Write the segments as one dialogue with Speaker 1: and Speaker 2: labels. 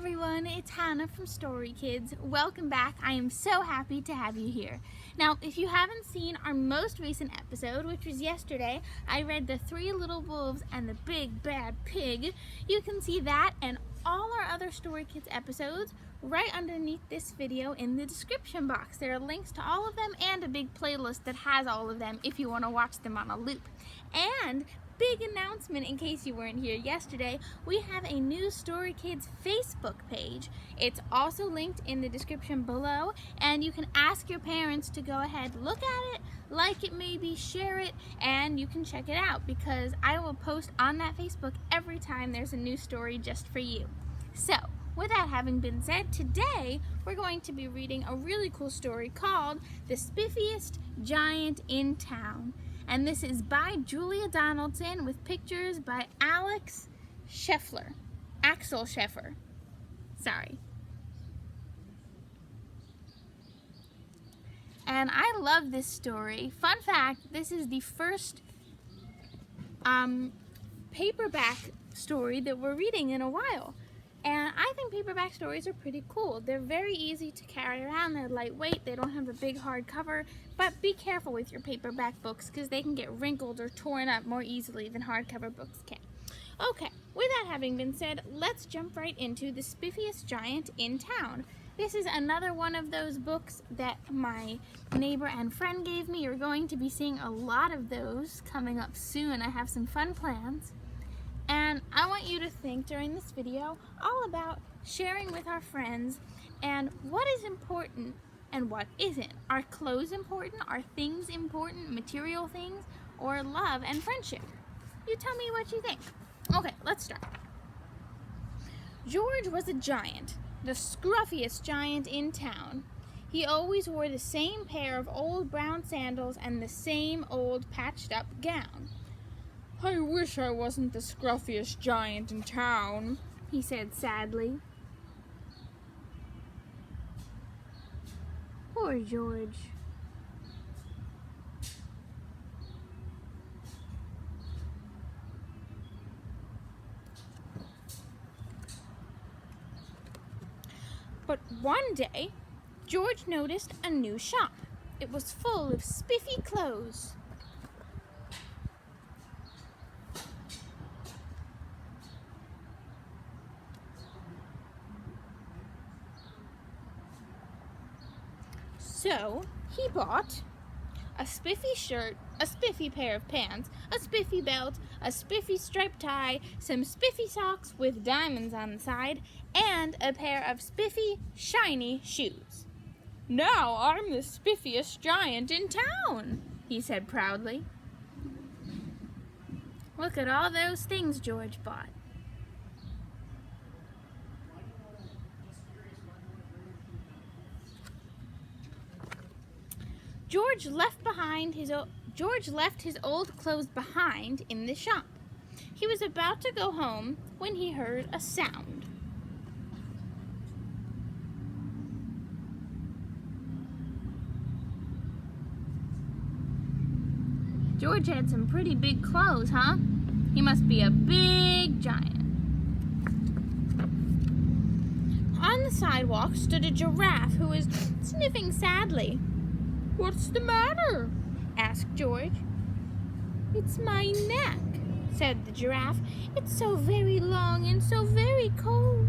Speaker 1: everyone, it's Hannah from Story Kids. Welcome back. I am so happy to have you here. Now, if you haven't seen our most recent episode, which was yesterday, I read The Three Little Wolves and the Big Bad Pig. You can see that and all our other Story Kids episodes right underneath this video in the description box. There are links to all of them and a big playlist that has all of them if you want to watch them on a loop. And big announcement in case you weren't here yesterday, we have a new Story Kids Facebook page. It's also linked in the description below, and you can ask your parents to go ahead, look at it, like it maybe, share it, and you can check it out because I will post on that Facebook every time there's a new story just for you. So, with that having been said, today we're going to be reading a really cool story called The Spiffiest Giant in Town. And this is by Julia Donaldson with pictures by Axel Scheffer. Sorry. And I love this story. Fun fact, this is the first paperback story that we're reading in a while. And I think paperback stories are pretty cool. They're very easy to carry around. They're lightweight. They don't have a big hard cover. But be careful with your paperback books because they can get wrinkled or torn up more easily than hardcover books can. Okay, with that having been said, let's jump right into The Spiffiest Giant in Town. This is another one of those books that my neighbor and friend gave me. You're going to be seeing a lot of those coming up soon. I have some fun plans. And I want you to think during this video all about sharing with our friends and what is important and what isn't. Are clothes important? Are things important? Material things? Or love and friendship? You tell me what you think. Okay, let's start. George was a giant, the scruffiest giant in town. He always wore the same pair of old brown sandals and the same old patched up gown. "I wish I wasn't the scruffiest giant in town," he said sadly. Poor George. But one day, George noticed a new shop. It was full of spiffy clothes. So he bought a spiffy shirt, a spiffy pair of pants, a spiffy belt, a spiffy striped tie, some spiffy socks with diamonds on the side, and a pair of spiffy, shiny shoes. "Now I'm the spiffiest giant in town," he said proudly. Look at all those things George bought. George left his old clothes behind in the shop. He was about to go home when he heard a sound. George had some pretty big clothes, huh? He must be a big giant. On the sidewalk stood a giraffe who was sniffing sadly. "What's the matter?" asked George. "It's my neck," said the giraffe. "It's so very long and so very cold.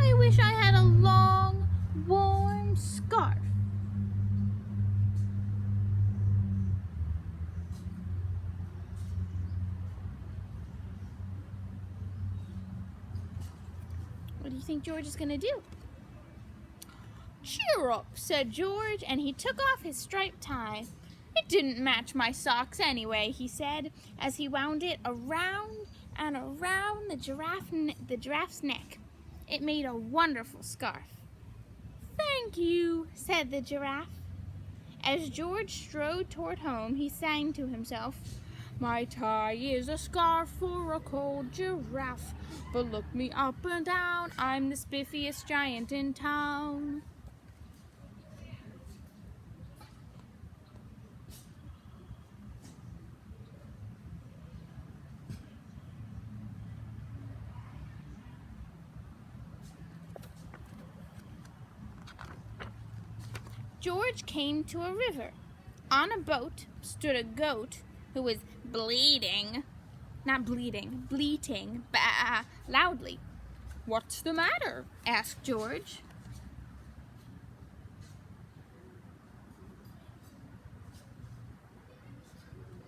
Speaker 1: I wish I had a long, warm scarf." What do you think George is going to do? "Cheer up," said George, and he took off his striped tie. "It didn't match my socks anyway," he said, as he wound it around and around the giraffe's neck. It made a wonderful scarf. "Thank you," said the giraffe. As George strode toward home, he sang to himself, "My tie is a scarf for a cold giraffe, but look me up and down, I'm the spiffiest giant in town." George came to a river. On a boat stood a goat who was bleating, bah, loudly. "What's the matter?" asked George.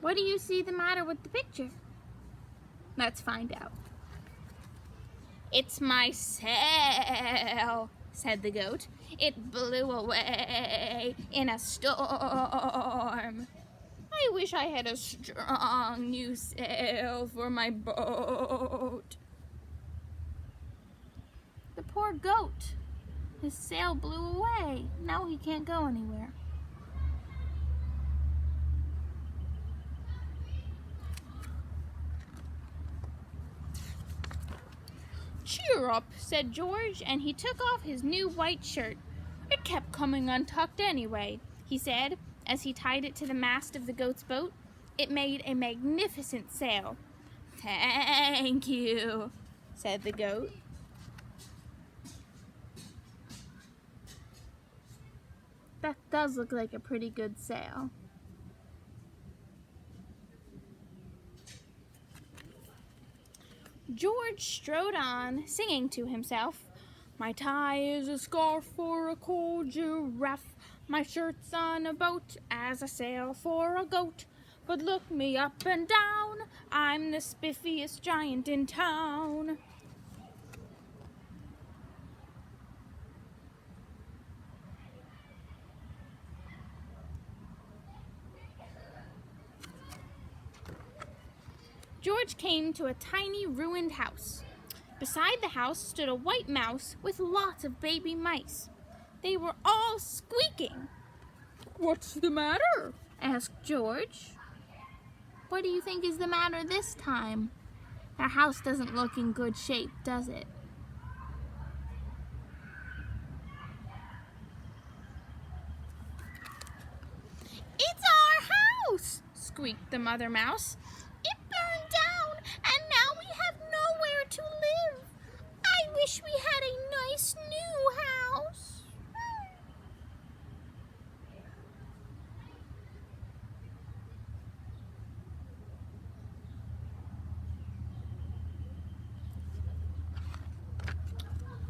Speaker 1: "What do you see the matter with the picture?" "Let's find out." "It's my sail," said the goat. "It blew away in a storm. I wish I had a strong new sail for my boat." The poor goat. His sail blew away. Now he can't go anywhere. "Cheer up," said George, and he took off his new white shirt. "It kept coming untucked anyway," he said, as he tied it to the mast of the goat's boat. It made a magnificent sail. "Thank you," said the goat. That does look like a pretty good sail. George strode on, singing to himself. "My tie is a scarf for a cold giraffe. My shirt's on a boat as a sail for a goat. But look me up and down, I'm the spiffiest giant in town." George came to a tiny ruined house. Beside the house stood a white mouse with lots of baby mice. They were all squeaking. "What's the matter?" asked George. "What do you think is the matter this time? Our house doesn't look in good shape, does it?" "It's our house!" squeaked the mother mouse. "It burned down, and now we have nowhere to live. I wish we had a nice new house."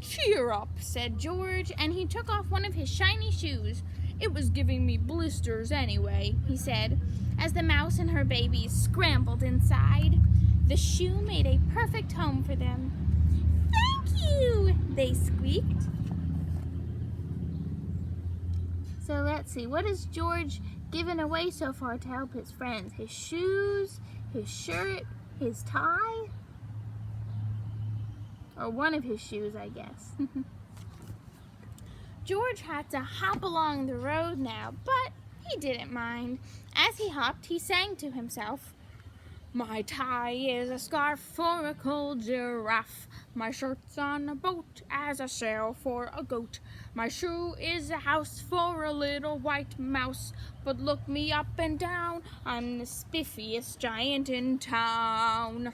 Speaker 1: "Cheer up," said George, and he took off one of his shiny shoes. "It was giving me blisters anyway," he said, as the mouse and her babies scrambled inside. The shoe made a perfect home for them. "Thank you," they squeaked. So let's see, what has George given away so far to help his friends? His shoes, his shirt, his tie? Or one of his shoes, I guess. George had to hop along the road now, but he didn't mind. As he hopped, he sang to himself. "My tie is a scarf for a cold giraffe. My shirt's on a boat as a sail for a goat. My shoe is a house for a little white mouse. But look me up and down, I'm the spiffiest giant in town."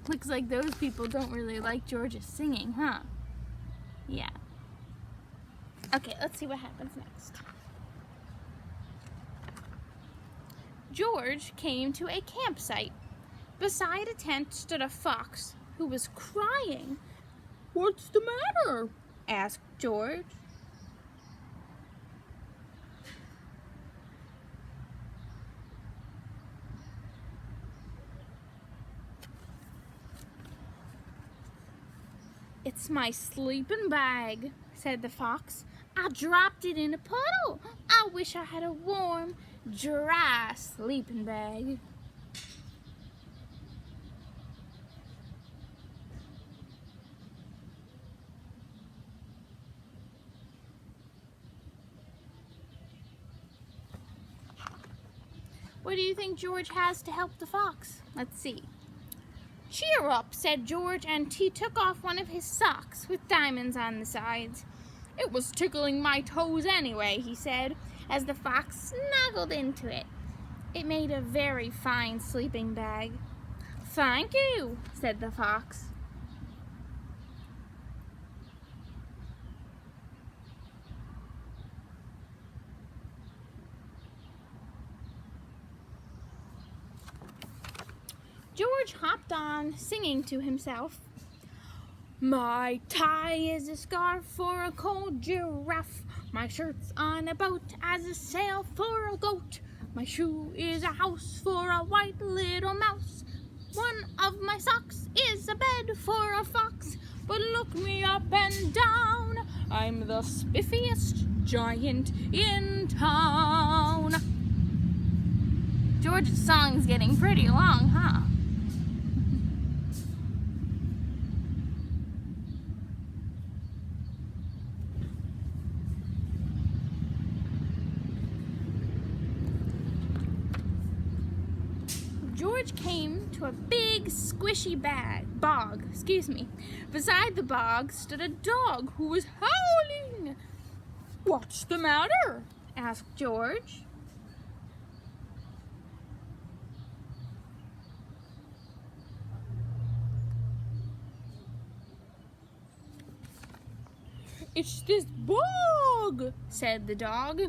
Speaker 1: Looks like those people don't really like George's singing, huh? Yeah. Okay, let's see what happens next. George came to a campsite. Beside a tent stood a fox who was crying. "What's the matter?" asked George. "It's my sleeping bag," said the fox. "I dropped it in a puddle. I wish I had a warm, dry sleeping bag." What do you think George has to help the fox? Let's see. "Cheer up," said George, and he took off one of his socks with diamonds on the sides. "It was tickling my toes anyway," he said, as the fox snuggled into it. It made a very fine sleeping bag. "Thank you," said the fox. George hopped on, singing to himself. My tie is a scarf for a cold giraffe. My shirt's on a boat as a sail for a goat. My shoe is a house for a white little mouse. One of my socks is a bed for a fox. But look me up and down, I'm the spiffiest giant in town. George's song's getting pretty long, huh? George came to a big squishy bog. Beside the bog stood a dog who was howling. "What's the matter?" asked George. "It's this bog," said the dog.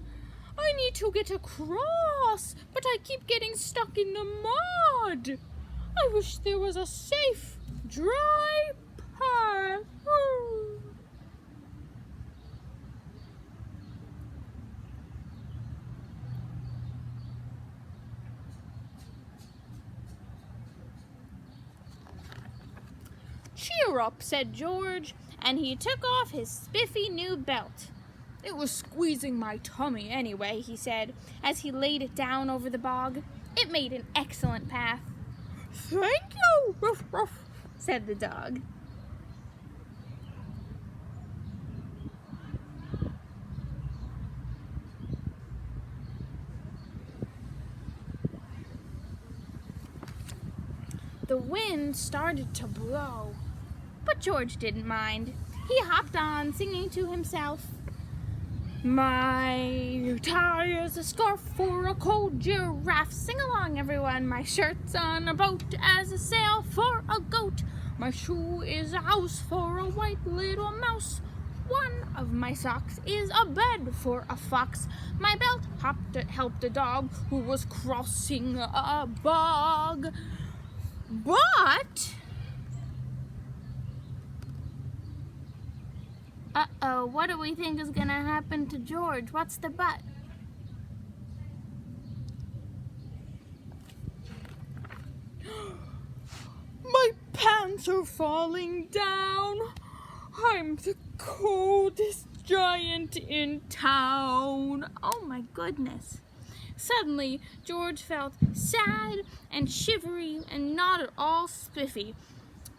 Speaker 1: "I need to get across, but I keep getting stuck in the mud. I wish there was a safe, dry path." "Cheer up," said George, and he took off his spiffy new belt. "It was squeezing my tummy anyway," he said, as he laid it down over the bog. It made an excellent path. "Thank you," ruff, ruff, said the dog. The wind started to blow, but George didn't mind. He hopped on, singing to himself. My tie is a scarf for a cold giraffe. Sing along, everyone. My shirt's on a boat as a sail for a goat. My shoe is a house for a white little mouse. One of my socks is a bed for a fox. My belt helped a dog who was crossing a bog. But... Uh-oh, what do we think is gonna happen to George? What's the but? My pants are falling down. I'm the coldest giant in town. Oh my goodness. Suddenly, George felt sad and shivery and not at all spiffy.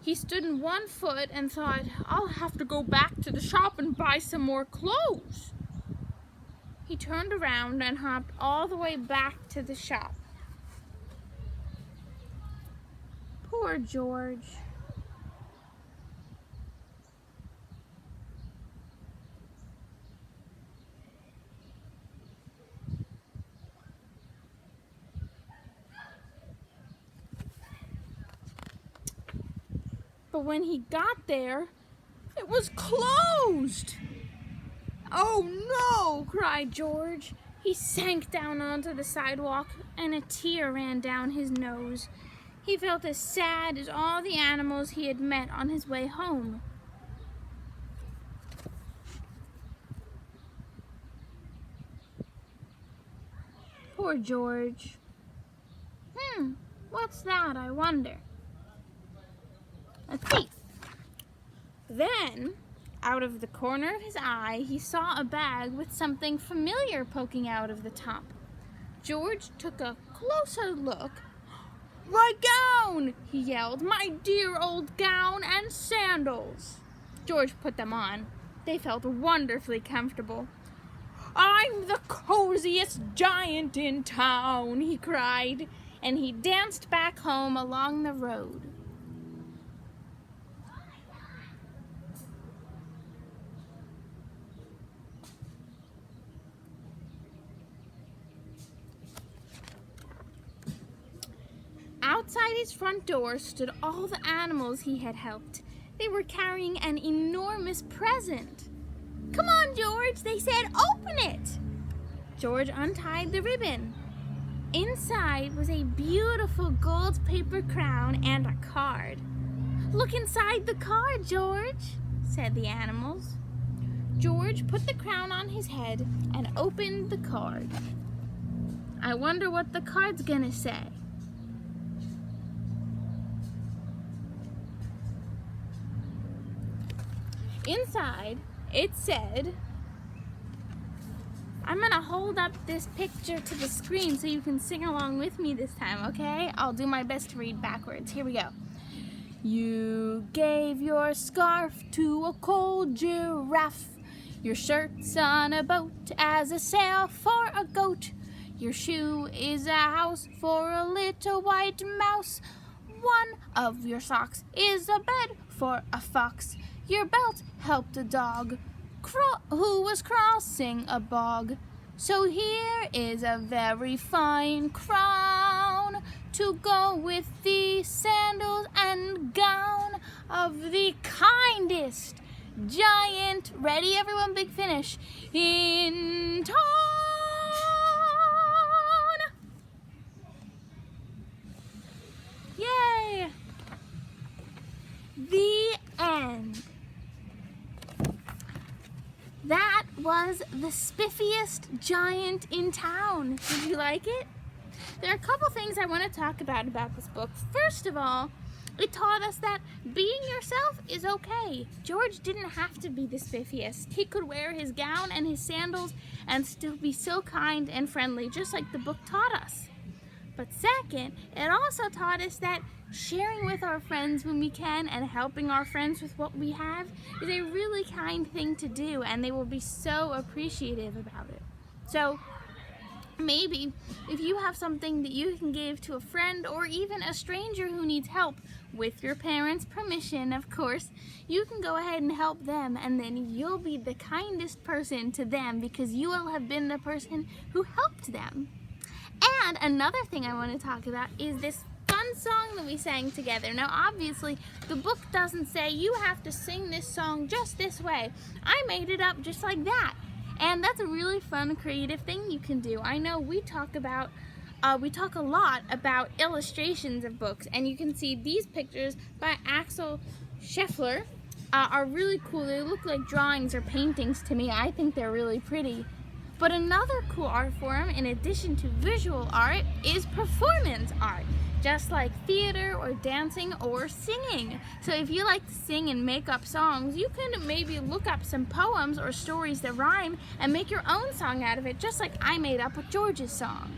Speaker 1: He stood on one foot and thought, I'll have to go back to the shop and buy some more clothes. He turned around and hopped all the way back to the shop. Poor George. But when he got there, it was closed. "Oh no!" cried George. He sank down onto the sidewalk and a tear ran down his nose. He felt as sad as all the animals he had met on his way home. Poor George. What's that, I wonder? Let's see. Then, out of the corner of his eye, he saw a bag with something familiar poking out of the top. George took a closer look. "My gown!" he yelled. "My dear old gown and sandals!" George put them on. They felt wonderfully comfortable. "I'm the coziest giant in town," he cried, and he danced back home along the road. Outside his front door stood all the animals he had helped. They were carrying an enormous present. "Come on, George," they said, "open it." George untied the ribbon. Inside was a beautiful gold paper crown and a card. "Look inside the card, George," said the animals. George put the crown on his head and opened the card. I wonder what the card's gonna say. Inside, it said, I'm gonna hold up this picture to the screen so you can sing along with me this time, okay? I'll do my best to read backwards. Here we go. You gave your scarf to a cold giraffe, your shirt's on a boat as a sail for a goat, your shoe is a house for a little white mouse, one of your socks is a bed for a fox, your belt helped a dog who was crossing a bog. So here is a very fine crown to go with the sandals and gown of the kindest giant, ready everyone, big finish, in town. Yay! The end. That was the spiffiest giant in town. Did you like it? There are a couple things I want to talk about this book. First of all, it taught us that being yourself is okay. George didn't have to be the spiffiest. He could wear his gown and his sandals and still be so kind and friendly, just like the book taught us. But second, it also taught us that sharing with our friends when we can and helping our friends with what we have is a really kind thing to do, and they will be so appreciative about it. So maybe if you have something that you can give to a friend or even a stranger who needs help, with your parents' permission, of course, you can go ahead and help them, and then you'll be the kindest person to them because you will have been the person who helped them. And another thing I want to talk about is this fun song that we sang together. Now obviously the book doesn't say you have to sing this song just this way. I made it up just like that. And that's a really fun creative thing you can do. I know we talk a lot about illustrations of books, and you can see these pictures by Axel Scheffler are really cool. They look like drawings or paintings to me. I think they're really pretty. But another cool art form, in addition to visual art, is performance art, just like theater or dancing or singing. So if you like to sing and make up songs, you can maybe look up some poems or stories that rhyme and make your own song out of it, just like I made up with George's song.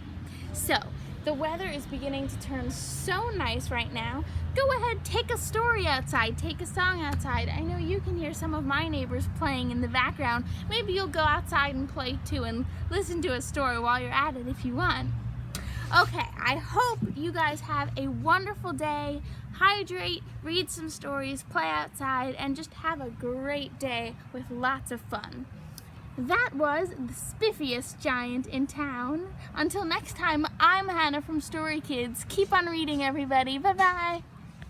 Speaker 1: So the weather is beginning to turn so nice right now. Go ahead, take a story outside, take a song outside. I know you can hear some of my neighbors playing in the background. Maybe you'll go outside and play too and listen to a story while you're at it if you want. Okay, I hope you guys have a wonderful day. Hydrate, read some stories, play outside, and just have a great day with lots of fun. That was the spiffiest giant in town. Until next time, I'm Hannah from Story Kids. Keep on reading, everybody. Bye-bye.